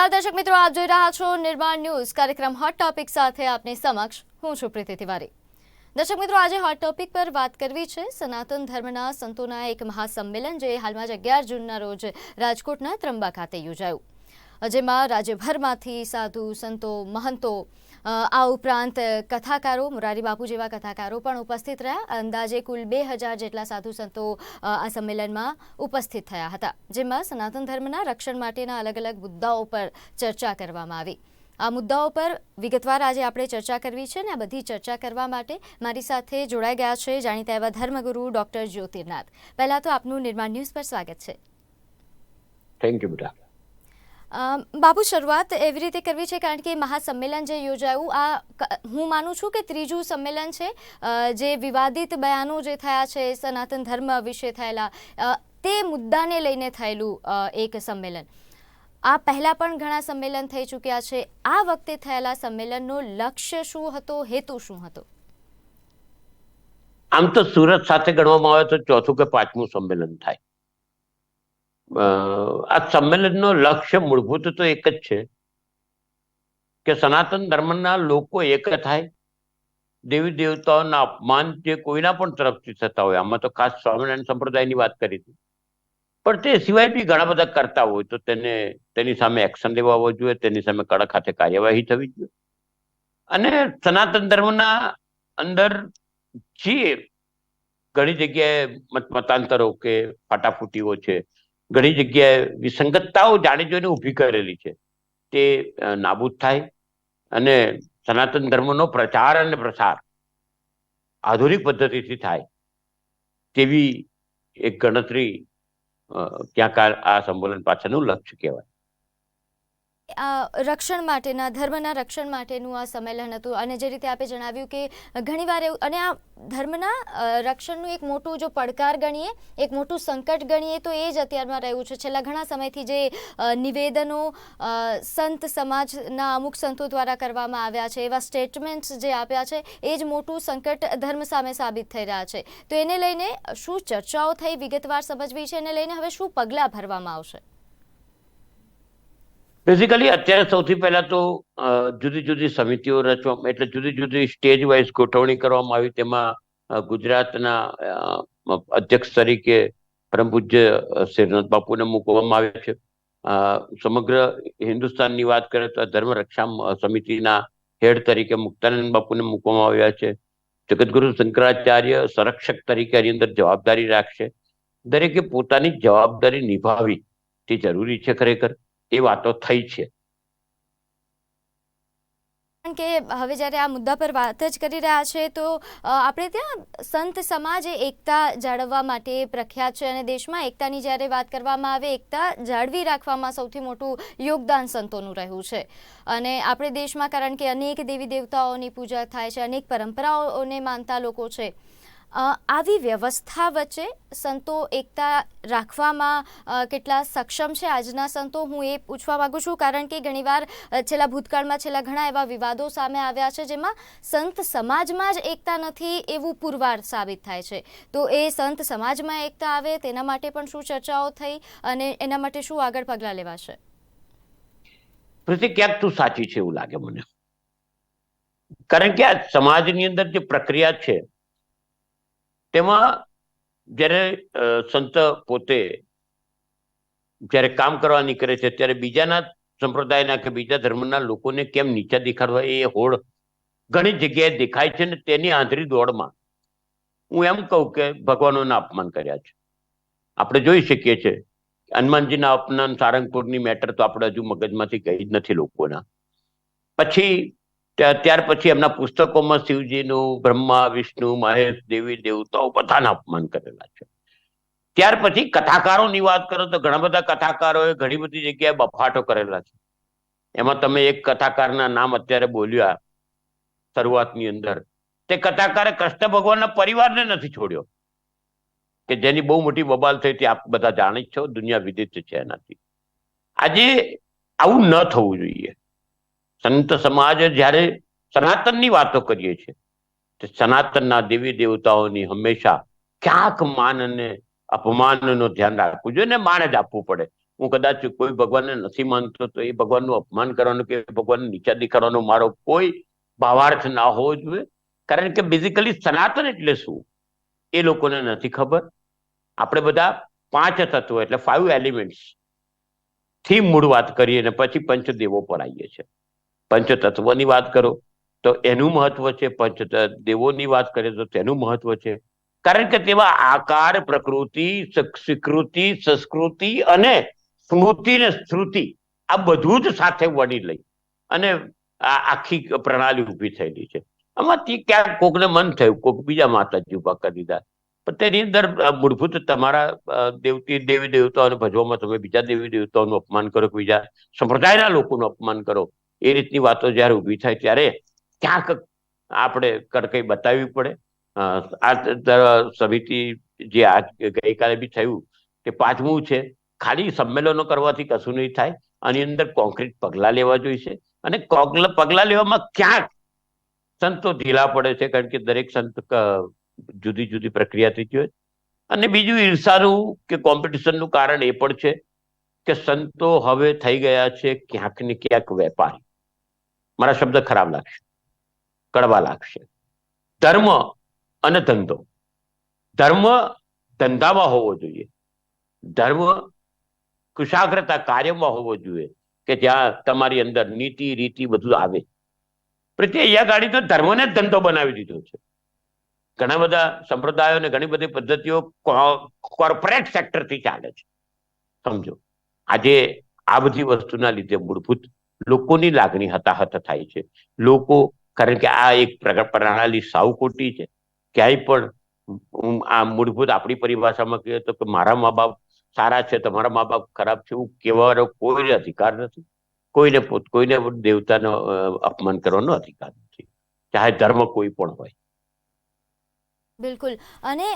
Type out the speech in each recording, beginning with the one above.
નમસ્કાર દર્શક મિત્રો, આપ જોઈ રહ્યા છો નિર્માણ ન્યૂઝ કાર્યક્રમ હોટ ટોપિક સાથે આપની સમક્ષ હું છું પ્રીતિ તિવારી। દર્શક મિત્રો, આજે હોટ ટોપિક પર વાત કરવી છે સનાતન ધર્મના સંતોના એક મહાસંમેલન જે હાલમાં જ 11 જૂનના રોજ રાજકોટના ત્રંબા ખાતે યોજાયું, જેમાં રાજ્યભરમાંથી સાધુ સંતો મહંતો આ ઉપરાંત કથાકારો મોરારી બાપુ જેવા કથાકારો પણ ઉપસ્થિત રહ્યા। અંદાજે કુલ 2000 જેટલા સાધુ સંતો આ સંમેલનમાં ઉપસ્થિત થયા હતા, જેમાં સનાતન ધર્મના રક્ષણ માટેના અલગ અલગ મુદ્દાઓ પર ચર્ચા કરવામાં આવી। આ મુદ્દાઓ પર વિગતવાર આજે આપણે ચર્ચા કરવી છે અને આ બધી ચર્ચા કરવા માટે મારી સાથે જોડાઈ ગયા છે જાણીતા એવા ધર્મગુરુ ડોક્ટર જ્યોતિર્નાથ। પહેલા તો આપનું નિર્માણ ન્યૂઝ પર સ્વાગત છે। થેન્ક યુ બેટા। બાપુ, શરૂઆત એવી રીતે કરવી છે કારણ કે મહાસંમેલન જે યોજાયું આ હું માનું છું કે ત્રીજું સંમેલન છે જે વિવાદિત બયાનો જે થયા છે સનાતન ધર્મ વિશે થયેલા તે મુદ્દાને લઈને થયેલું એક સંમેલન। આ પહેલા પણ ઘણા સંમેલન થઈ ચૂક્યા છે, આ વખતે થયેલા સંમેલનનો લક્ષ્ય શું હતો, હેતુ શું હતો? આમ તો સુરત સાથે ગણવામાં આવે તો ચોથું કે પાંચમું સંમેલન થાય। આ સંમેલનનો લક્ષ્ય મૂળભૂત તો એક જ છે કે સનાતન ધર્મના લોકો એક થાય, દેવી દેવતાઓના અપમાન જે કોઈના પણ તરફથી થતા હોય, આમાં તો ખાસ સ્વામિનારાયણ સંપ્રદાયની વાત કરી હતી, પણ તે સિવાય બી ઘણા બધા કરતા હોય તો તેની સામે એક્શન લેવા આવવું જોઈએ, તેની સામે કડક હાથે કાર્યવાહી થવી જોઈએ। અને સનાતન ધર્મના અંદર જે ઘણી જગ્યાએ મતાંતરો કે ફાટાફૂટીઓ છે, ઘણી જગ્યાએ વિસંગતતાઓ જાણી જોઈને ઊભી કરેલી છે, તે નાબૂદ થાય અને સનાતન ધર્મનો પ્રચાર અને પ્રસાર આધુનિક પદ્ધતિથી થાય તેવી એક ગણતરી ક્યાંક આ સંમેલન પાછળનું લક્ષ્ય કહેવાય। રક્ષણ માટેના ધર્મના રક્ષણ માટેનું આ સંમેલન હતું અને જે રીતે આપે જણાવ્યું કે ઘણીવાર એવું, અને આ ધર્મના રક્ષણનું એક મોટું જો પડકાર ગણીએ, એક મોટું સંકટ ગણીએ તો એ જ અત્યારમાં રહ્યું છે। છેલ્લા ઘણા સમયથી જે નિવેદનો સંત સમાજના અમુક સંતો દ્વારા કરવામાં આવ્યા છે, એવા સ્ટેટમેન્ટ્સ જે આપ્યા છે, એ જ મોટું સંકટ ધર્મ સામે સાબિત થઈ રહ્યા છે। તો એને લઈને શું ચર્ચાઓ થઈ, વિગતવાર સમજવી છે, એને લઈને હવે શું પગલાં ભરવામાં આવશે? બેઝિકલી અત્યારે સૌથી પહેલા તો જુદી જુદી સમિતિઓ રચવામાં, એટલે જુદી જુદી સ્ટેજ વાઇઝ ગોઠવણી કરવામાં આવી। તેમાં ગુજરાતના અધ્યક્ષ તરીકે પરમ પૂજ્ય શ્રીનાથ બાપુને મૂકવામાં આવ્યા છે। સમગ્ર હિન્દુસ્તાનની વાત કરીએ તો ધર્મ રક્ષા સમિતિના હેડ તરીકે મુક્તાનંદ બાપુને મૂકવામાં આવ્યા છે। જગતગુરુ શંકરાચાર્ય સંરક્ષક તરીકે એની અંદર જવાબદારી રાખશે। દરેકે પોતાની જવાબદારી નિભાવવી તે જરૂરી છે, ખરેખર એ વાતો થઈ છે। કારણ કે હવે જ્યારે આ મુદ્દા પર વાત જ કરી રહ્યા છે તો આપણે ત્યાં સંત સમાજ એકતા જાળવવા માટે પ્રખ્યાત છે અને દેશમાં એકતાની જ્યારે વાત કરવામાં આવે, એકતા જાળવી રાખવામાં સૌથી મોટું યોગદાન સંતોનું રહ્યું છે। અને આપણે દેશમાં કારણ કે અનેક દેવી દેવતાઓની પૂજા થાય છે, અનેક પરંપરાઓને માનતા લોકો છે, આવી વ્યવસ્થા વચ્ચે સંતો એકતા રાખવામાં કેટલા સક્ષમ છે આજના સંતો, હું એ પૂછવા માંગુ છું। કારણ કે ઘણીવાર છેલ્લા ભૂતકાળમાં છેલ્લા ઘણા એવા વિવાદો સામે આવ્યા છે જેમાં સંત સમાજમાં જ એકતા નથી એવું પુરવાર સાબિત થાય છે। તો એ સંત સમાજમાં એકતા આવે તેના માટે પણ શું ચર્ચાઓ થઈ અને એના માટે શું આગળ પગલાં લેવાશે? ક્યાંક તું સાચી છે એવું લાગે મને, કારણ કે આ સમાજની અંદર જે પ્રક્રિયા છે તેમાં જ્યારે સંત પોતે જ્યારે કામ કરવા નીકળે છે ત્યારે બીજાના સંપ્રદાયના કે બીજા ધર્મના લોકોને કેમ નીચા દેખાડવા એ હોડ ઘણી જગ્યાએ દેખાય છે ને તેની આંધળી દોડમાં હું એમ કહું કે ભગવાનોના અપમાન કર્યા છે। આપણે જોઈ શકીએ છીએ હનુમાનજીના અપમાન, સારંગપુરની મેટર તો આપણે હજુ મગજમાંથી ગઈ જ નથી લોકોના। પછી ત્યાર પછી એમના પુસ્તકોમાં શિવજીનું, બ્રહ્મા, વિષ્ણુ, મહેશ, દેવી દેવતાઓ બધાના અપમાન કરેલા છે। ત્યાર પછી કથાકારોની વાત કરો તો ઘણા બધા કથાકારોએ ઘણી બધી જગ્યાએ બફાટો કરેલા છે। એમાં તમે એક કથાકારના નામ અત્યારે બોલ્યા શરૂઆતની અંદર, તે કથાકારે કૃષ્ણ ભગવાનના પરિવારને નથી છોડ્યો, કે જેની બહુ મોટી બબાલ થઈ હતી, આપ બધા જાણી જ છો, દુનિયા વિદિત છે એનાથી। આજે આવું ન થવું જોઈએ। સંત સમાજ જ્યારે સનાતનની વાતો કરીએ છીએ તો સનાતનના દેવી દેવતાઓની હંમેશા ક્યાંક માન અને અપમાનનું ધ્યાન રાખવું જોઈએ ને માન જ આપવું પડે। હું કદાચ કોઈ ભગવાનને નથી માનતો તો એ ભગવાનનું અપમાન કરવાનું કે ભગવાનને નીચા દેખાડવાનો મારો કોઈ ભાવાર્થ ના હોવો જોઈએ. કારણ કે બેઝિકલી સનાતન એટલે શું એ લોકોને નથી ખબર. આપણે બધા 5 તત્વો એટલે 5 એલિમેન્ટ્સ થી મૂળ વાત કરીએ અને પછી પંચદેવો પર આવીએ છીએ. પંચતત્વની વાત કરો તો એનું મહત્વ છે, પંચદેવોની વાત કરીએ તો તેનું મહત્વ છે. કારણ કે તેમાં આકાર, પ્રકૃતિ, સ્વીકૃતિ, સંસ્કૃતિ અને સ્મૃતિ ને શ્રુતિ આ બધું જ સાથે વળી લઈ અને આ આખી પ્રણાલી ઊભી થયેલી છે. આમાંથી ક્યાંક કોકને મન થયું, કોક બીજા માતાજી ઉભા કરી દીધા, પણ તેની અંદર મૂળભૂત તમારા દેવી દેવતાઓને ભજવામાં તમે બીજા દેવી દેવતાઓનું અપમાન કરો, બીજા સંપ્રદાયના લોકોનું અપમાન કરો, એ રીતની વાતો જયારે ઊભી થાય ત્યારે ક્યાંક આપણે કડકાઈ બતાવવી પડે. આ સમિતિ જે આજ ગઈકાલે બી થયું તે 5મું છે. ખાલી સંમેલનો કરવાથી કશું નહીં થાય, આની અંદર કોન્ક્રીટ પગલા લેવા જોઈશે. અને પગલા લેવામાં ક્યાંક સંતો ઢીલા પડે છે, કારણ કે દરેક સંત જુદી જુદી પ્રક્રિયાથી જોઈએ. અને બીજું ઈર્ષાનું કે કોમ્પિટિશનનું કારણ એ પણ છે કે સંતો હવે થઈ ગયા છે ક્યાંક ને ક્યાંક વેપારી. મારા શબ્દ ખરાબ લાગશે, કડવા લાગશે. ધર્મ અને ધંધો, ધર્મ ધંધામાં હોવો જોઈએ, ધર્મ કુશાગ્રતા કાર્યમાં હોવો જોઈએ કે જ્યાં તમારી અંદર નીતિ રીતિ બધું આવે. પ્રત્યે અહીંયા ગાડી તો ધર્મને જ ધંધો બનાવી દીધો છે. ઘણા બધા સંપ્રદાયો અને ઘણી બધી પદ્ધતિઓ કોર્પોરેટ સેક્ટરથી ચાલે છે. સમજો, આજે આ બધી વસ્તુના લીધે મૂળભૂત લોકોની લાગણી હતાહત થાય છે. લોકો, કારણ કે આ એક પ્રણાલી સાવ ખોટી છે. ક્યાંય પણ આ મૂળભૂત આપણી પરિભાષામાં કહીએ તો કે મારા મા બાપ સારા છે, તમારા મા બાપ ખરાબ છે, એવું કહેવાનો કોઈ અધિકાર નથી. કોઈને દેવતાનો અપમાન કરવાનો અધિકાર નથી, ચાહે ધર્મ કોઈ પણ હોય. બિલકુલ. અને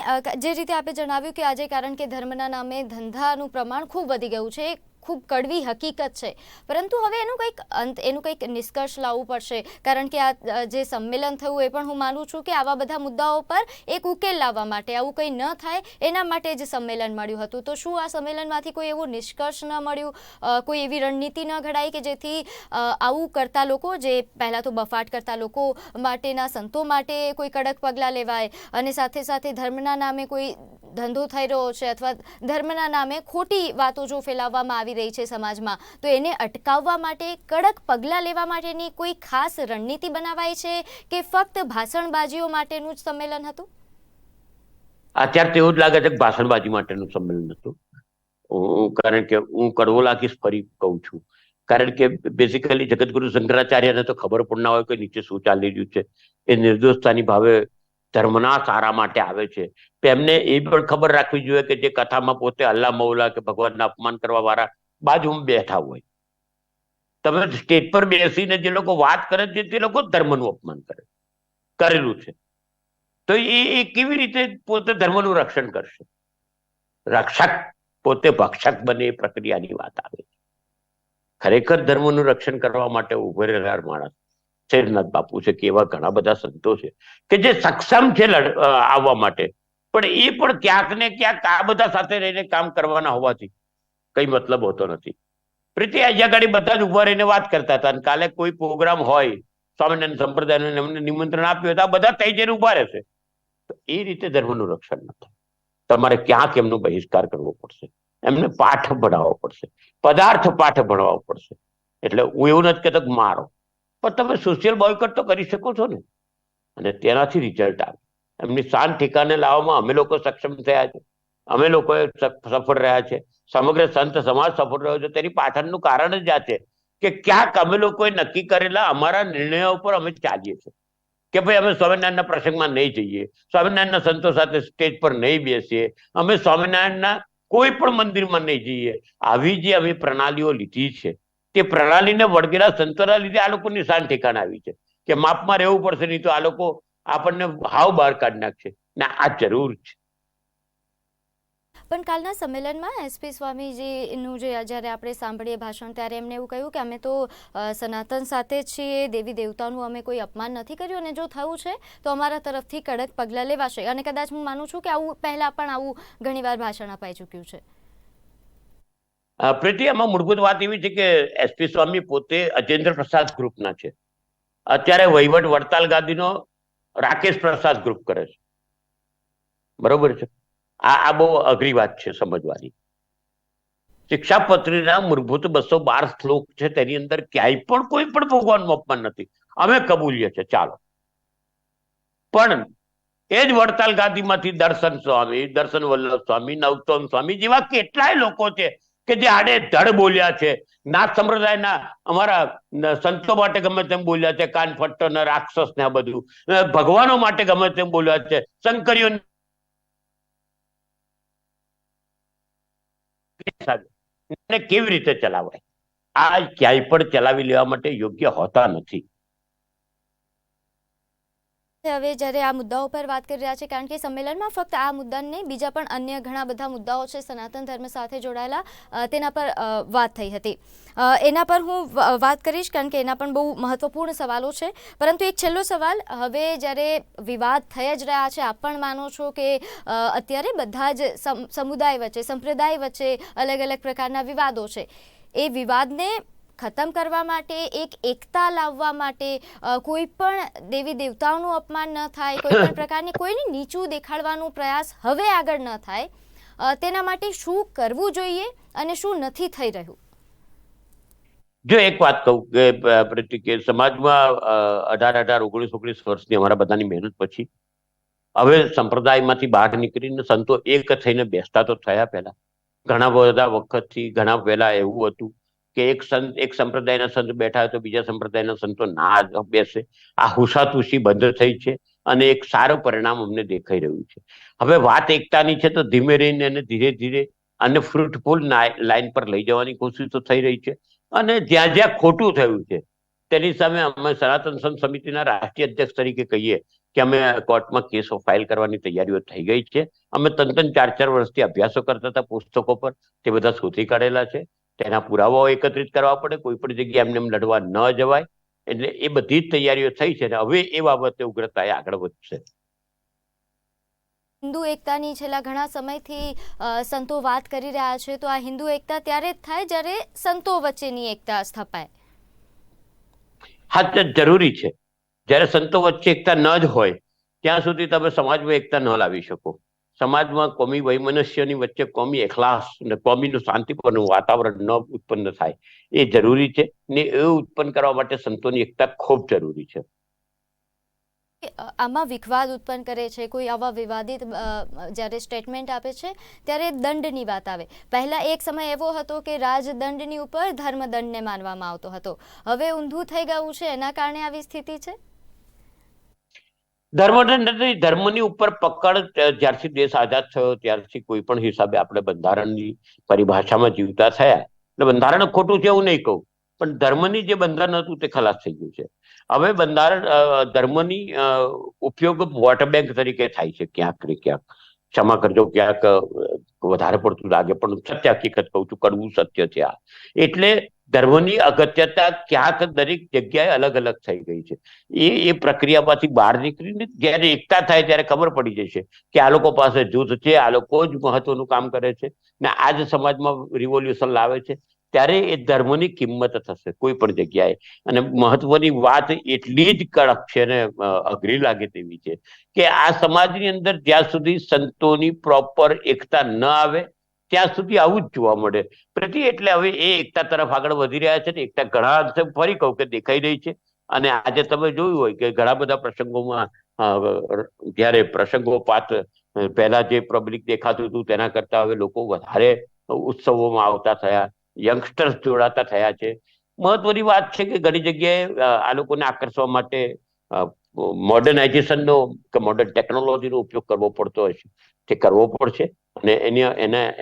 જે રીતે આપે જણાવ્યું કે આજે કારણ કે ધર્મના નામે ધંધાનું પ્રમાણ ખૂબ વધી ગયું છે, ખૂબ કડવી હકીકત છે. પરંતુ હવે એનું કંઈક અંત, એનું કંઈક નિષ્કર્ષ લાવવું પડશે. કારણ કે આ જે સંમેલન થયું એ પણ હું માનું છું કે આવા બધા મુદ્દાઓ પર એક ઉકેલ લાવવા માટે, આવું કંઈ ન થાય એના માટે જ સંમેલન મળ્યું હતું. તો શું આ સંમેલનમાંથી કોઈ એવું નિષ્કર્ષ ન મળ્યું, કોઈ એવી રણનીતિ ન ઘડાઈ કે જેથી આવું કરતા લોકો, જે પહેલાં તો બફાટ કરતા લોકો માટેના સંતો માટે કોઈ કડક પગલાં લેવાય, અને સાથે સાથે ધર્મના નામે કોઈ ધંધો થઈ રહ્યો છે અથવા ધર્મના નામે ખોટી વાતો જો ફેલાવવામાં આવી રહી છે સમાજમાં, તો એને અટકાવવા માટે કડક પગલાં લેવા માટેની કોઈ ખાસ રણનીતિ બનાવાઈ છે કે ફક્ત ભાષણબાજીઓ માટેનું જ સંમેલન હતું? અત્યારે તો એવું જ લાગે છે કે ભાષણબાજી માટેનું સંમેલન હતું. કારણ કે હું કડવો લાગીશ ફરી કહું છું, કારણ કે બેઝિકલી જગતગુરુ શંકરાચાર્યને તો ખબર પણ ના હોય કે નીચે શું ચાલી રહ્યું છે. એ નિર્દોષતાની ભાવે ધર્મના સારા માટે આવે છે. એમને એ પણ ખબર રાખવી જોઈએ કે જે કથામાં પોતે અલ્લાહ મૌલા કે ભગવાનના અપમાન કરવા વાળા બાજુમાં બેઠા હોય, તમે સ્ટેજ પર બેસીને જે લોકો વાત કરે છે તે લોકો ધર્મનું અપમાન કરેલું છે. તો એ કેવી રીતે પોતે ધર્મનું રક્ષણ કરશે? રક્ષક પોતે ભક્ષક બને એ પ્રક્રિયાની વાત આવે છે. ખરેખર ધર્મનું રક્ષણ કરવા માટે ઉભો રહેનાર માણસ શેરનાથ બાપુ છે કે એવા ઘણા બધા સંતો છે કે જે સક્ષમ છે આવવા માટે, પણ એ પણ ક્યાંક ને ક્યાંક આ બધા સાથે રહીને કામ કરવાના હોવાથી કઈ મતલબ હોતો નથી. પ્રીતિ અહીંયા ગાડી બધા જ ઉભા રહીને વાત કરતા હતા, અને કાલે કોઈ પ્રોગ્રામ હોય સ્વામિનારાયણ સંપ્રદાયનું એમને નિમંત્રણ આપ્યું હોય તો આ બધા થઈ જઈને ઉભા રહેશે. તો એ રીતે ધર્મનું રક્ષણ ન થાય. તમારે ક્યાંક એમનો બહિષ્કાર કરવો પડશે, એમને પાઠ ભણાવવો પડશે, પદાર્થ પાઠ ભણાવવો પડશે. એટલે હું એવું નથી કહેતો કે મારો, પણ તમે સોશિયલ બોયકોટ તો કરી શકો છો ને, અને તેનાથી રિઝલ્ટ આવે. એમની શાન ઠેકાને લાવવામાં અમે લોકો સક્ષમ થયા છે, અમે લોકો સફળ રહ્યા છે, સમગ્ર સંત સમાજ સફળ રહ્યો છે. તેની પાછળનું કારણ જ આ છે કે ક્યાંક અમે લોકોએ નક્કી કરેલા અમારા નિર્ણયો ઉપર અમે ચાલીએ છીએ કે ભાઈ અમે સ્વામિનારાયણના પ્રસંગમાં નહીં જઈએ, સ્વામિનારાયણના સંતો સાથે સ્ટેજ પર નહીં બેસીએ, અમે સ્વામિનારાયણના કોઈ પણ મંદિરમાં નહીં જઈએ. આવી જે અમે પ્રણાલીઓ લીધી છે તે પ્રણાલીને વળગેલા સંતોના લીધે આ લોકોની શાન ઠેકાણે આવી છે કે માપમાં રહેવું પડશે, નહીં તો આ લોકો આપણને હાવ બહાર કાઢી નાખશે. ને આ જરૂર છે. પણ કાલના સંમેલનમાં એસપી સ્વામીજીનું જે જ્યારે આપણે સાંભળીએ ભાષણ, ત્યારે એમને એવું કહ્યું કે અમે તો સનાતન સાથે જ છીએ, દેવી દેવતાનું અમે કોઈ અપમાન નથી કર્યું, અને જો થયું છે તો અમારા તરફથી કડક પગલાં લેવાશે. અને કદાચ હું માનું છું કે આવું પહેલાં પણ આવું ઘણીવાર ભાષણ અપાઈ ચૂક્યું છે. પ્રીતિ, આમાં મૂળભૂત વાત એવી છે કે એસપી સ્વામી પોતે અજેન્દ્ર પ્રસાદ ગ્રુપના છે. અત્યારે વહીવટ વડતાલ ગાદીનો રાકેશ પ્રસાદ ગ્રુપ કરે છે. બરોબર છે. આ બહુ અઘરી વાત છે સમજવાની. શિક્ષાપત્રીના મૂળભૂત 212 શ્લોક છે, તેની અંદર ક્યાંય પણ કોઈ પણ ભગવાનનું અપમાન નથી. અમે કબૂલીએ છીએ, ચાલો. પણ એ જ વડતાલ ગાદીમાંથી દર્શન સ્વામી, દર્શન વલ્લભ સ્વામી, નવતોન સ્વામી જેવા કેટલાય લોકો છે કે જે આડે ધડ બોલ્યા છે. નાથ સંપ્રદાયના અમારા સંતો માટે ગમે તેમ બોલ્યા છે, કાન ફટ્ટો ને રાક્ષસ ને આ બધું. ભગવાનો માટે ગમે તેમ બોલ્યા છે, શંકરીઓ કેવી રીતે ચલાવાય? આ ક્યાંય પણ ચલાવી લેવા માટે યોગ્ય હોતા નથી. હવે જ્યારે આ મુદ્દાઓ પર વાત કરી રહ્યા છે, કારણ કે સંમેલનમાં ફક્ત આ મુદ્દાને બીજા પણ અન્ય ઘણા બધા મુદ્દાઓ છે સનાતન ધર્મ સાથે જોડાયેલા, તેના પર વાત થઈ હતી. એના પર હું વાત કરીશ, કારણ કે એના પણ બહુ મહત્વપૂર્ણ સવાલો છે. પરંતુ એક છેલ્લો સવાલ, હવે જ્યારે વિવાદ થઈ જ રહ્યા છે, આપ પણ માનો છો કે અત્યારે બધા જ સમુદાય વચ્ચે, સંપ્રદાય વચ્ચે અલગ અલગ પ્રકારના વિવાદો છે, એ વિવાદને ખતમ કરવા માટે, એક એકતા લાવવા માટે, કોઈ પણ દેવી દેવતાઓનું અપમાન ન થાય, કોઈ પણ પ્રકારની કોઈને નીચું દેખાડવાનો પ્રયાસ હવે આગળ ન થાય, તેના માટે શું કરવું જોઈએ અને શું નથી થઈ રહ્યું? જો એક વાત કહું કે સમાજમાં 18, 19 વર્ષની અમારા બધાની મહેનત પછી હવે સંપ્રદાયમાંથી બહાર નીકળીને સંતો એક થઈને બેસતા તો થયા. પહેલા ઘણા બધા વખતથી, ઘણા પહેલા એવું હતું કે એક સંપ્રદાયના સંત બેઠા હોય તો બીજા સંપ્રદાયના સંતો ના બેસે. આ હુસાતુસી બંધ થઈ છે અને એક સારું પરિણામ અમને દેખાઈ રહ્યું છે. હવે વાત એકતાની છે તો ધીમે રહીને અને ધીરે ધીરે અને ફ્રૂટફુલ લાઈન પર લઈ જવાની કોશિશ તો થઈ રહી છે. અને જ્યાં જ્યાં ખોટું થયું છે તેની સામે અમે સનાતન સંત સમિતિના રાષ્ટ્રીય અધ્યક્ષ તરીકે કહીએ કે અમે કોર્ટમાં કેસો ફાઇલ કરવાની તૈયારીઓ થઈ ગઈ છે. અમે 3-4 વર્ષથી અભ્યાસો કરતા હતા પુસ્તકો પર, તે બધા શોધી કાઢેલા છે. તેના પુરાવાઓ એકત્રિત કરવા પડે, કોઈ પણ જગ્યાએ એમને લડવા ન જવાય. એટલે એ બધી જ તૈયારીઓ થઈ છે ને હવે એ બાબતે ઉગ્રતાએ આગળ વધશે. હિન્દુ એકતાની છેલ્લા ઘણા સમયથી સંતો વાત કરી રહ્યા છે, તો આ હિન્દુ એકતા ત્યારે જ થાય જ્યારે સંતો વચ્ચેની એકતા સ્થપાય. હા, જરૂરી છે. જ્યારે સંતો વચ્ચે એકતા ન જ હોય ત્યાં સુધી તમે સમાજમાં એકતા ન લાવી શકો. સમાજમાં કોમી વૈમનસ્યની વચ્ચે કોમી એખલાસ અને કોમીનું શાંતિપૂર્ણ વાતાવરણ ન ઉત્પન્ન થાય એ જરૂરી છે ને એ ઉત્પન્ન કરવા માટે સંતોની એકતા ખૂબ જરૂરી છે. આમાં વિખવાદ ઉત્પન્ન કરે છે, કોઈ આવા વિવાદિત જ્યારે સ્ટેટમેન્ટ આપે છે ત્યારે દંડની વાત આવે. પહેલા એક સમય એવો હતો કે રાજદંડની ઉપર ધર્મદંડને માનવામાં આવતો હતો, હવે ઊંધું થઈ ગયું છે, એના કારણે આવી સ્થિતિ છે. ધર્મદંડ નથી, ધર્મની ઉપર પકડ જ્યારથી દેશ આઝાદ થયો ત્યારથી કોઈ પણ હિસાબે આપણે બંધારણની પરિભાષામાં જીવતા થયા. એટલે બંધારણ ખોટું છે એવું નહીં કહું, પણ ધર્મની જે બંધારણ હતું તે ખલાસ થઈ ગયું છે. હવે બંધારણ ધર્મની ઉપયોગ વોટ બેંક તરીકે થાય છે ક્યાંક ને ક્યાંક. ક્ષમા કરજો, ક્યાંક વધારે પડતું લાગે પણ સત્ય હકીકત કહું છું, કડવું સત્ય છે આ. એટલે ધર્મની અગત્યતા ક્યાંક દરેક જગ્યાએ અલગ અલગ થઈ ગઈ છે. એ પ્રક્રિયામાંથી બહાર નીકળીને જ્યારે એકતા થાય ત્યારે ખબર પડી જશે કે આ લોકો પાસે જૂથ છે, આ લોકો જ મહત્વનું કામ કરે છે ને આ જ સમાજમાં રિવોલ્યુશન લાવે છે. ત્યારે એ ધર્મની કિંમત થશે કોઈ પણ જગ્યાએ. અને મહત્વની વાત એટલી જ કડક છે ને અઘરી લાગે તેવી છે કે આ સમાજની અંદર જ્યાં સુધી સંતોની પ્રોપર એકતા ન આવે ત્યાં સુધી આવું જ જોવા મળે. પ્રતિ એટલે હવે એ એકતા તરફ આગળ વધી રહ્યા છે ને એકતા ઘણા અંશે ફરી કહું કે દેખાઈ રહી છે. અને આજે તમે જોયું હોય કે ઘણા બધા પ્રસંગોમાં જયારે પ્રસંગોપાત પહેલા જે પબ્લિક દેખાતું હતું તેના કરતા હવે લોકો વધારે ઉત્સવોમાં આવતા થયા, યંગસ્ટર્સ જોડાતા થયા છે. મહત્વની વાત છે કે ઘણી જગ્યાએ આ લોકોને આકર્ષવા માટે મોડર્નાઇઝેશનનો કે મોડર્ન ટેકનોલોજીનો ઉપયોગ કરવો પડતો હોય છે. તે કરવો પડશે અને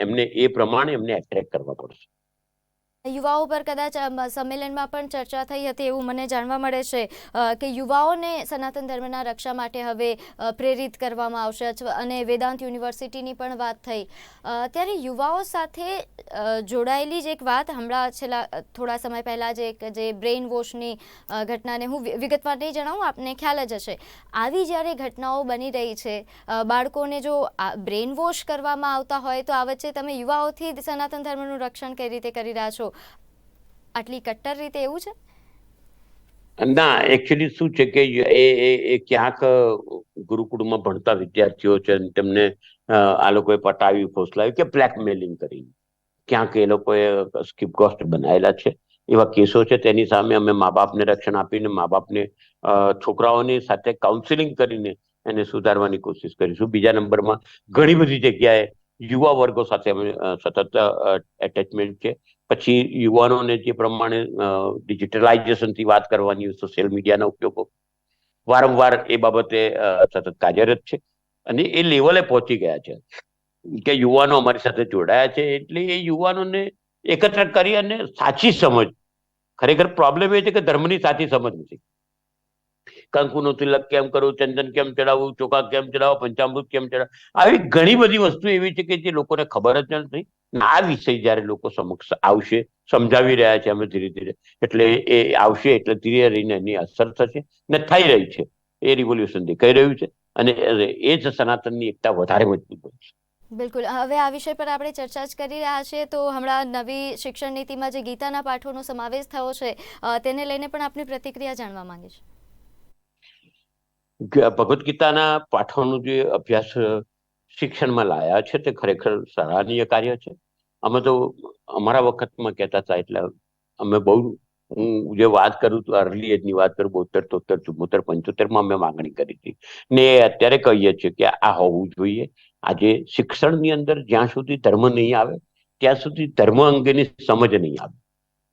એમને એ પ્રમાણે એમને એટ્રેક્ટ કરવા પડશે. યુવાઓ પર કદાચ સંમેલનમાં પણ ચર્ચા થઈ હતી એવું મને જાણવા મળે છે કે યુવાઓને સનાતન ધર્મના રક્ષા માટે હવે પ્રેરિત કરવામાં આવશે અને વેદાંત યુનિવર્સિટીની પણ વાત થઈ ત્યારે યુવાઓ સાથે જોડાયેલી જ એક વાત હમણાં છેલ્લા થોડા સમય પહેલાં જે બ્રેઇન વોશની ઘટનાને હું વિગતવાર નહીં જણાવું, આપને ખ્યાલ જ હશે. આવી જ્યારે ઘટનાઓ બની રહી છે, બાળકોને જો બ્રેઇન વોશ કરવામાં આવતા હોય તો આ વચ્ચે તમે યુવાઓથી સનાતન ધર્મનું રક્ષણ કઈ રીતે કરી રહ્યા છો, આટલી કટ્ટર રીતે, એવું છે? ના, એકચ્યુઅલી શું છે કે એ ક્યાંક ગુરુકુળમાં ભણતા વિદ્યાર્થીઓ છે, તેમને આ લોકોએ પટાવી ફોસલાવી કે બ્લેકમેલિંગ કરી, ક્યાંક એ લોકોએ સ્કીપગોસ્ટ બનાવેલા છે. એવા કેસો છે. તેની સામે અમે મા બાપને રક્ષણ આપીને મા બાપને છોકરાઓની સાથે કાઉન્સિલિંગ કરીને એને સુધારવાની કોશિશ કરીશું. બીજા નંબરમાં ઘણી બધી જગ્યાએ યુવા વર્ગો સાથે અમે સતત એટેચમેન્ટ છે. પછી યુવાનોને જે પ્રમાણે ડિજિટલાઇઝેશનથી વાત કરવાની, સોશિયલ મીડિયાના ઉપયોગો વારંવાર એ બાબતે સતત કાર્યરત છે અને એ લેવલે પહોંચી ગયા છે કે યુવાનો અમારી સાથે જોડાયા છે. એટલે એ યુવાનોને એકત્ર કરી અને સાચી સમજ, ખરેખર પ્રોબ્લેમ એ છે કે ધર્મની સાચી સમજ નથી. કંકુનું તિલક કેમ કરવું, ચંદન કેમ ચડાવવું, ચોખા કેમ ચડાવવા, પંચામૃત કેમ ચડાવવા, આવી ઘણી બધી વસ્તુ એવી છે કે જે લોકોને ખબર જ નથી. આ વિષય જયારે લોકો સમક્ષ આવશે, સમજાવી રહ્યા છે અમે ધીરે ધીરે, એટલે એ આવશે એટલે ધીરે રહીને એની અસર થશે ને થઈ રહી છે. એ રિવોલ્યુશન દેખાઈ રહ્યું છે અને એ જ સનાતનની એકતા વધારે મજબૂત બનશે. બિલકુલ. હવે આ વિષય પર આપણે ચર્ચા જ કરી રહ્યા છીએ, તો હમણાં નવી શિક્ષણ નીતિમાં જે ગીતાના પાઠોનો સમાવેશ થયો છે તેને લઈને પણ આપની પ્રતિક્રિયા જાણવા માંગીશ. ભગવદ્ ગીતાના પાઠોનો જે અભ્યાસ શિક્ષણમાં લાયા છે તે ખરેખર સરાહનીય કાર્ય છે. અમે તો અમારા વખતમાં કહેતા હતા, એટલે અમે બહુ, હું જે વાત કરું તો અર્લી એજની વાત કરું, 72, 73, 74, 75માં અમે માંગણી કરી હતી ને અત્યારે કહીએ છીએ કે આ હોવું જોઈએ. આજે શિક્ષણની અંદર જ્યાં સુધી ધર્મ નહીં આવે ત્યાં સુધી ધર્મ અંગેની સમજ નહીં આવે.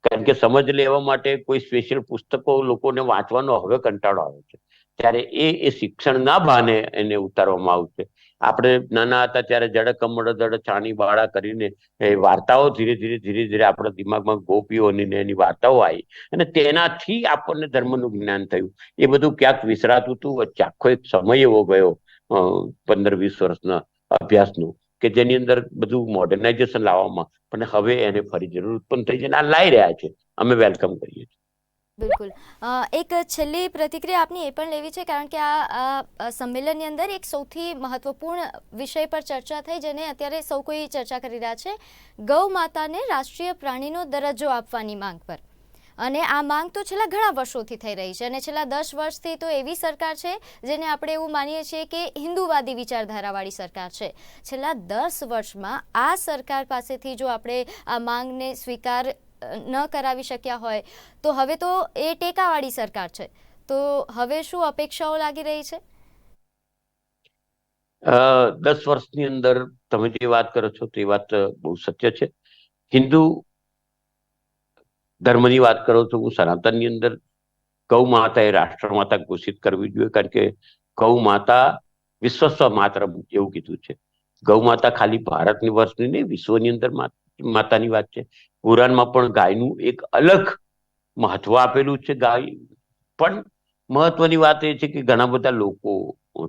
કારણ કે સમજ લેવા માટે કોઈ સ્પેશિયલ પુસ્તકો લોકોને વાંચવાનો હવે કંટાળો આવે છે. ત્યારે એ શિક્ષણના બહાને એને ઉતારવામાં આવશે. આપણે નાના હતા ત્યારે જડ કમળ દડ છાણી બાળા કરીને એ વાર્તાઓ ધીરે ધીરે ધીરે ધીરે આપણા દિમાગમાં ગોપીઓની એની વાર્તાઓ આવી અને તેનાથી આપણને ધર્મનું જ્ઞાન થયું. એ બધું ક્યાંક વિસરાતું હતું. વચ્ચે આખો એક સમય એવો ગયો 15-20 વર્ષના અભ્યાસનું કે જેની અંદર બધું મોડર્નાઇઝેશન લાવવામાં, પણ હવે એને ફરી જરૂર ઉત્પન્ન થઈ છે અને આ લાવી રહ્યા છે. અમે વેલકમ કરીએ છીએ. બિલકુલ. એક છેલ્લી પ્રતિક્રિયા આપની એ પણ લેવી છે, કારણ કે આ સંમેલનની અંદર એક સૌથી મહત્વપૂર્ણ વિષય પર ચર્ચા થઈ જેને અત્યારે સૌ કોઈ ચર્ચા કરી રહ્યા છે, ગૌ માતાને રાષ્ટ્રીય પ્રાણીનો દરજ્જો આપવાની માંગ પર. અને આ માંગ તો છેલ્લા ઘણા વર્ષોથી થઈ રહી છે અને છેલ્લા 10 વર્ષથી તો એવી સરકાર છે જેને આપણે એવું માનીએ છીએ કે હિન્દુવાદી વિચારધારાવાળી સરકાર છે. છેલ્લા 10 વર્ષમાં આ સરકાર પાસેથી જો આપણે આ માંગને સ્વીકાર ન કરાવી શક્યા હોય તો હવે તો એ ટેકાવાળી સરકાર છે, તો હવે શું અપેક્ષાઓ લાગી રહી છે? 10 વર્ષની અંદર તમે જે વાત કરો છો તે વાત બહુ સત્ય છે. હિન્દુ ધર્મની વાત કરો તો હું સનાતનની અંદર ગૌ માતા એ રાષ્ટ્રમાતા ઘોષિત કરવી જોઈએ. કારણ કે ગૌ માતા વિશ્વસ્વ માત્ર એવું કીધું છે. ગૌ માતા ખાલી ભારતની વર્ષની નહીં, વિશ્વની અંદર માતાની વાત છે. કુરાનમાં પણ ગાયનું એક અલગ મહત્વ આપેલું છે. ગાય પણ મહત્વની વાત એ છે કે ઘણા બધા લોકો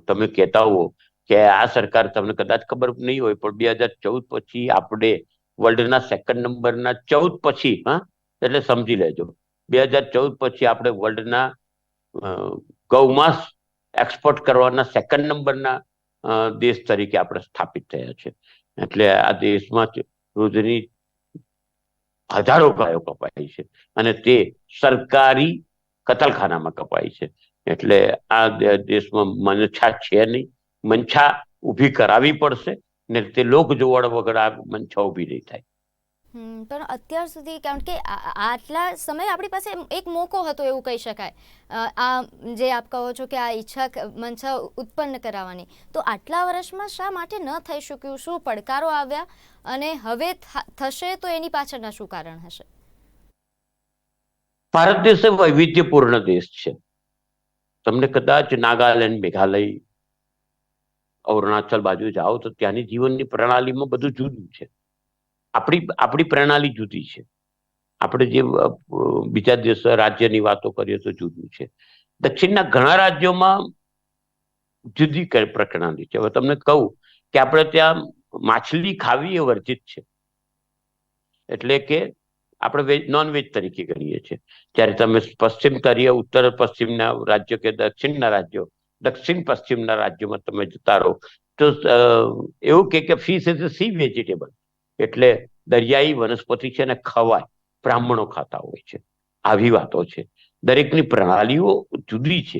તમે કહેતા હો કે આ સરકાર, તમને કદાચ ખબર નહીં હોય પણ 2014 પછી આપણે વર્લ્ડના 2nd નંબરના 14 પછી, એટલે સમજી લેજો, 2014 પછી આપણે વર્લ્ડના ગૌમાંસ એક્સપોર્ટ કરવાના 2nd નંબરના દેશ તરીકે આપણે સ્થાપિત થયા છે. એટલે આ દેશમાં રોજની હજારો ગાયો કપાય છે અને તે સરકારી કતલખાનામાં કપાય છે. એટલે આ દેશમાં મનછા છે નહીં. મનછા ઊભી કરાવી પડશે ને તે લોક જોવાળ વગર આ મનછા ઊભી નહીં થાય. પણ અત્યાર સુધી, કારણ કે આટલા સમય આપણી પાસે એક મોકો હતો એવું કહી શકાય, આ જે આપ કહો છો કે આ ઈચ્છા મનછા ઉત્પન્ન કરાવવાની, તો આટલા વર્ષમાં શા માટે ન થઈ શક્યું? શું પડકારો આવ્યા અને હવે થશે તો એની પાછળના શું કારણ હશે? ભારત દેશ એ વૈવિધ્યપૂર્ણ દેશ છે. તમને કદાચ નાગાલેન્ડ, મેઘાલય, અરુણાચલ બાજુ જાઓ તો ત્યાંની જીવનની પ્રણાલીમાં બધું જુદું છે. આપણી પ્રણાલી જુદી છે. આપણે જે બીજા દેશ રાજ્યની વાતો કરીએ તો જુદું છે. દક્ષિણના ઘણા રાજ્યોમાં જુદી પ્રણાલી છે. હવે તમને કહું કે આપણે ત્યાં માછલી ખાવી એ વર્જિત છે, એટલે કે આપણે નોનવેજ તરીકે ગણીએ છીએ. જ્યારે તમે પશ્ચિમ તરીકે ઉત્તર પશ્ચિમના રાજ્યો કે દક્ષિણ પશ્ચિમના રાજ્યોમાં તમે જતા રહો તો એવું કે ફિશ ઇઝ સી વેજીટેબલ, એટલે દરિયાઈ વનસ્પતિ છે ને ખવાય, બ્રાહ્મણો ખાતા હોય છે. આવી વાતો છે. દરેકની પ્રણાલીઓ જુદી છે.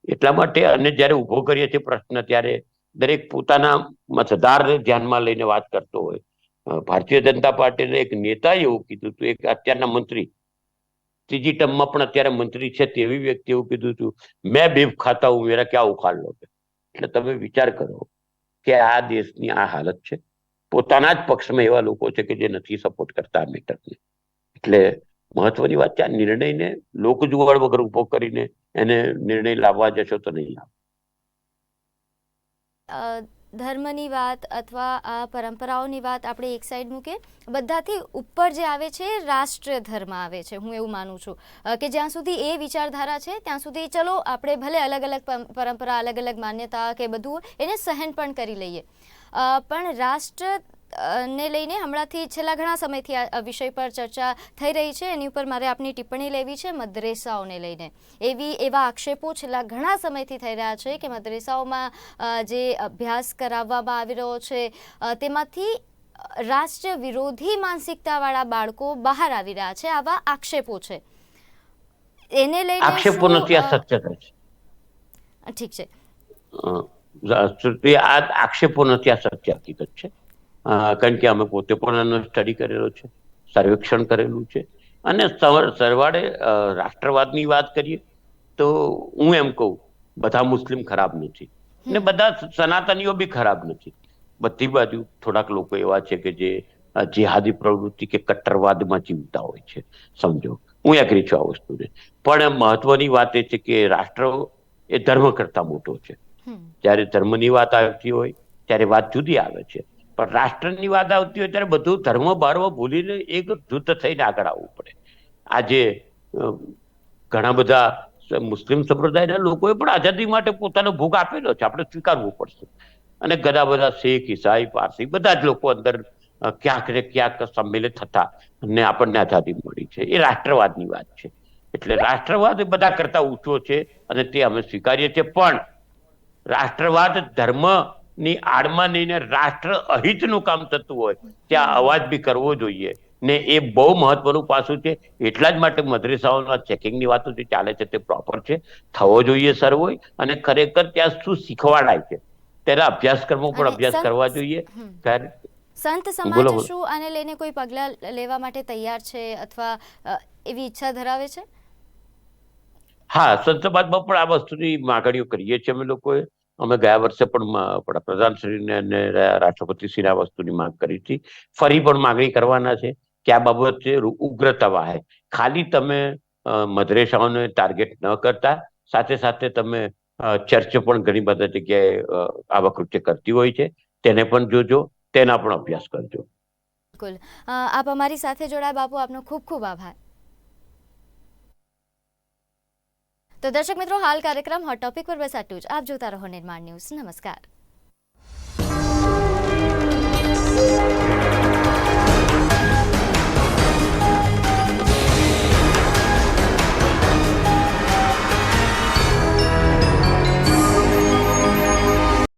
એટલા માટે અને જ્યારે ઉભો કરીએ છીએ પ્રશ્ન ત્યારે દરેક પોતાના મતદારને ધ્યાનમાં લઈને વાત કરતો હોય. ભારતીય જનતા પાર્ટીના એક નેતાએ એવું કીધું હતું, એક અત્યારના મંત્રી, ત્રીજી ટર્મમાં પણ અત્યારે મંત્રી છે તેવી વ્યક્તિ એવું કીધું હતું, મેં બીફ ખાતા હું, મેરા ક્યાં ઉખાડ લો. એટલે તમે વિચાર કરો કે આ દેશની આ હાલત છે. પોતાના જ પક્ષમાં એવા લોકો છે કે જે નથી સપોર્ટ કરતા આ મેટરને. એટલે મહત્વની વાત છે, આ નિર્ણયને લોકજુવાળ વગર ઉભો કરીને એને નિર્ણય લાવવા જશો તો નહીં લાવો. ધર્મની વાત અથવા આ પરંપરાઓની વાત આપણે એક સાઈડ મૂકીએ, બધાથી ઉપર જે આવે છે રાષ્ટ્રીય ધર્મ આવે છે. હું એવું માનું છું કે જ્યાં સુધી એ વિચારધારા છે ત્યાં સુધી ચલો આપણે ભલે અલગ અલગ પરંપરા, અલગ અલગ માન્યતા કે બધું એને સહન પણ કરી લઈએ, પણ રાષ્ટ્ર ને લઈને હમણાંથી છેલ્લા ઘણા સમયથી આ વિષય પર ચર્ચા થઈ રહી છે. એની ઉપર મારે આપની ટિપ્પણી લેવી છે. મદ્રેસાઓને લઈને એવા આક્ષેપો છેલ્લા ઘણા સમયથી થઈ રહ્યા છે કે મદ્રેસાઓમાં જે અભ્યાસ કરાવવામાં આવી રહ્યો છે તેમાંથી રાષ્ટ્ર વિરોધી માનસિકતાવાળા બાળકો બહાર આવી રહ્યા છે. આવા આક્ષેપો છે. એને લઈને આક્ષેપો નથી, આ સત્યતા છે. ઠીક છે, આ આક્ષેપો નથી, આ સત્ય હકીકત છે. કારણ કે અમે પોતે પણ એનો સ્ટડી કરેલો છે, સર્વેક્ષણ કરેલું છે. અને સરવાળે રાષ્ટ્રવાદની વાત કરીએ તો હું એમ કહું, બધા મુસ્લિમ ખરાબ નથી ને બધા સનાતનીઓ બી ખરાબ નથી. બધી બાજુ થોડાક લોકો એવા છે કે જે જેહાદી પ્રવૃત્તિ કે કટ્ટરવાદમાં જીવતા હોય છે. સમજો, હું એગ્રી છું આ વસ્તુને. પણ મહત્વની વાત એ છે કે રાષ્ટ્ર એ ધર્મ કરતા મોટો છે. જ્યારે ધર્મની વાત આવતી હોય ત્યારે વાત જુદી આવે છે, પણ રાષ્ટ્રની વાત આવતી હોય ત્યારે બધું ધર્મ બારવો ભૂલીને એક જૂથ થઈને આગળ આવવું પડે. આજે ઘણા બધા મુસ્લિમ સંપ્રદાયના લોકોએ પણ આઝાદી માટે પોતાનો ભોગ આપેલો છે, આપણે સ્વીકારવું પડશે. અને ઘણા બધા શીખ, ઈસાઈ, પારસી બધા જ લોકો અંદર ક્યાંક ને ક્યાંક સંમેલિત થતા અને આપણને આઝાદી મળી છે. એ રાષ્ટ્રવાદની વાત છે. એટલે રાષ્ટ્રવાદ એ બધા કરતા ઊંચો છે અને તે અમે સ્વીકારીએ છીએ. પણ રાષ્ટ્રવાદ ધર્મની આડમાં લઈને રાષ્ટ્ર અહિતનું કામ થતું હોય ત્યાં અવાજ બી કરવો જોઈએ ને એ બહુ મહત્વનું પાસું છે. એટલા જ માટે મદ્રેસાઓના ચેકિંગની વાતો જે ચાલે છે તે પ્રોપર છે, થવો જોઈએ સર્વે. અને ખરેખર ત્યાં શું શીખવાડાય છે તેના અભ્યાસક્રમો પણ અભ્યાસ કરવા જોઈએ. સંત સમાજ શું આને લઈને કોઈ પગલાં લેવા માટે તૈયાર છે અથવા એવી ઈચ્છા ધરાવે છે? હા, સંત સમાજમાં પણ આ વસ્તુની માગણીઓ કરીએ છીએ અમે લોકોએ. અમે ગયા વર્ષે પણ પ્રધાનશ્રીને અને રાષ્ટ્રપતિશ્રીને આ વસ્તુની માંગ કરી હતી. ફરી પણ માગણી કરવાના છે કે આ બાબતે ઉગ્રતા વાહે ખાલી તમે મદ્રેસાઓને ટાર્ગેટ ન કરતા, સાથે સાથે તમે ચર્ચ પણ ઘણી બધા જગ્યાએ આવા કૃત્ય કરતી હોય છે, તેને પણ જોજો, તેના પણ અભ્યાસ કરજો. બિલકુલ. આપ અમારી સાથે જોડાયા બાપુ, આપનો ખૂબ ખૂબ આભાર. તો દર્શક મિત્રો, હાલ કાર્યક્રમ હોટ ટોપિક પર બસ આટલું જ. આપ જોતા રહો નિર્માણ ન્યૂઝ. નમસ્કાર.